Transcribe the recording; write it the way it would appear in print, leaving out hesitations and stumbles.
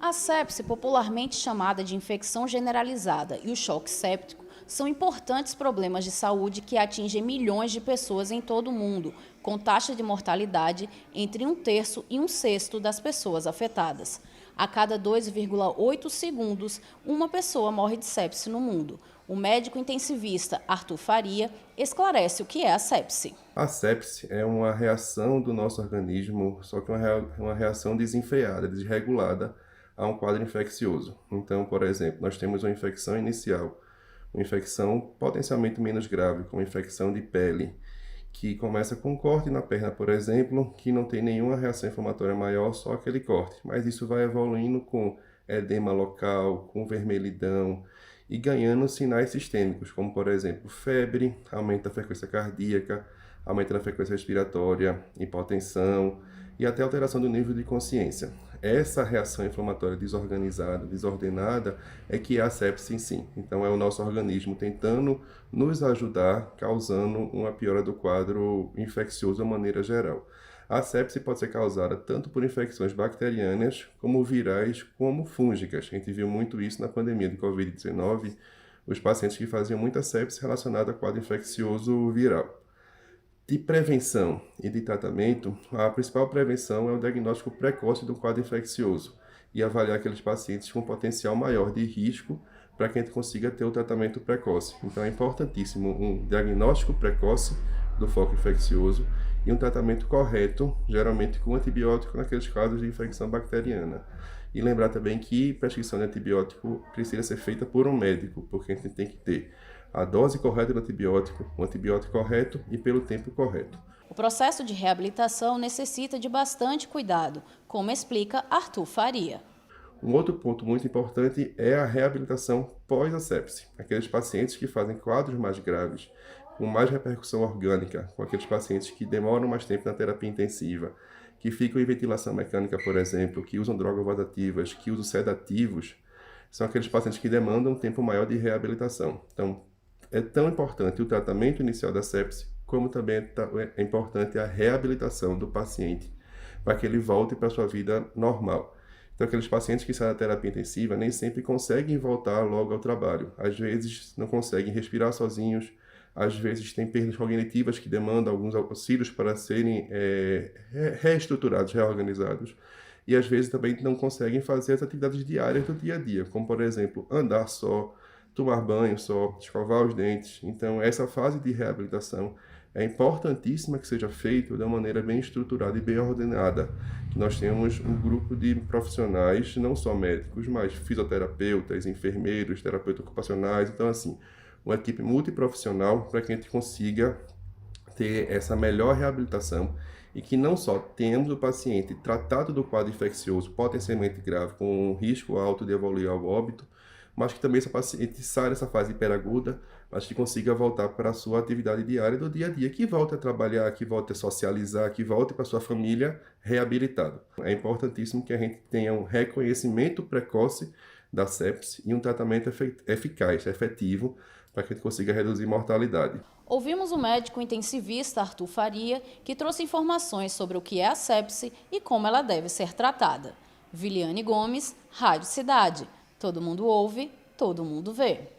A sepse, popularmente chamada de infecção generalizada, e o choque séptico são importantes problemas de saúde que atingem milhões de pessoas em todo o mundo, com taxa de mortalidade entre 1/3 e 1/6 das pessoas afetadas. A cada 2,8 segundos, uma pessoa morre de sepse no mundo. O médico intensivista Arthur Faria esclarece o que é a sepse. A sepse é uma reação do nosso organismo, só que uma reação desenfreada, desregulada a um quadro infeccioso. Então, por exemplo, nós temos uma infecção inicial, uma infecção potencialmente menos grave, como infecção de pele, que começa com um corte na perna, por exemplo, que não tem nenhuma reação inflamatória maior, só aquele corte. Mas isso vai evoluindo com edema local, com vermelhidão e ganhando sinais sistêmicos, como por exemplo, febre, aumento da frequência cardíaca, aumento da frequência respiratória, hipotensão e até alteração do nível de consciência. Essa reação inflamatória desorganizada, desordenada, é que é a sepse em si. Então é o nosso organismo tentando nos ajudar, causando uma piora do quadro infeccioso de maneira geral. A sepse pode ser causada tanto por infecções bacterianas, como virais, como fúngicas. A gente viu muito isso na pandemia de Covid-19, os pacientes que faziam muita sepse relacionada a quadro infeccioso viral. De prevenção e de tratamento, a principal prevenção é o diagnóstico precoce do quadro infeccioso e avaliar aqueles pacientes com potencial maior de risco para que a gente consiga ter o tratamento precoce. Então é importantíssimo um diagnóstico precoce do foco infeccioso e um tratamento correto, geralmente com antibiótico naqueles casos de infecção bacteriana. E lembrar também que prescrição de antibiótico precisa ser feita por um médico, porque a gente tem que ter a dose correta do antibiótico, o antibiótico correto e pelo tempo correto. O processo de reabilitação necessita de bastante cuidado, como explica Arthur Faria. Um outro ponto muito importante é a reabilitação pós a sepse. Aqueles pacientes que fazem quadros mais graves, com mais repercussão orgânica, com aqueles pacientes que demoram mais tempo na terapia intensiva, que ficam em ventilação mecânica, por exemplo, que usam drogas vasoativas, que usam sedativos, são aqueles pacientes que demandam um tempo maior de reabilitação. Então, é tão importante o tratamento inicial da sepse, como também é importante a reabilitação do paciente, para que ele volte para a sua vida normal. Então, aqueles pacientes que saem da terapia intensiva nem sempre conseguem voltar logo ao trabalho. Às vezes, não conseguem respirar sozinhos, às vezes, têm perdas cognitivas que demandam alguns auxílios para serem reestruturados, reorganizados. E, às vezes, também não conseguem fazer as atividades diárias do dia a dia, como, por exemplo, andar só, tomar banho só, escovar os dentes. Então, essa fase de reabilitação é importantíssima que seja feita de uma maneira bem estruturada e bem ordenada. Que nós temos um grupo de profissionais, não só médicos, mas fisioterapeutas, enfermeiros, terapeutas ocupacionais. Então, assim, uma equipe multiprofissional para que a gente consiga ter essa melhor reabilitação e que não só tenhamos o paciente tratado do quadro infeccioso potencialmente grave, com um risco alto de evoluir ao óbito, mas que também esse paciente saia dessa fase hiperaguda, mas que consiga voltar para a sua atividade diária do dia a dia, que volte a trabalhar, que volte a socializar, que volte para a sua família reabilitado. É importantíssimo que a gente tenha um reconhecimento precoce da sepse e um tratamento eficaz, efetivo, para que a gente consiga reduzir mortalidade. Ouvimos o médico intensivista Arthur Faria, que trouxe informações sobre o que é a sepse e como ela deve ser tratada. Viliane Gomes, Rádio Cidade. Todo mundo ouve, todo mundo vê.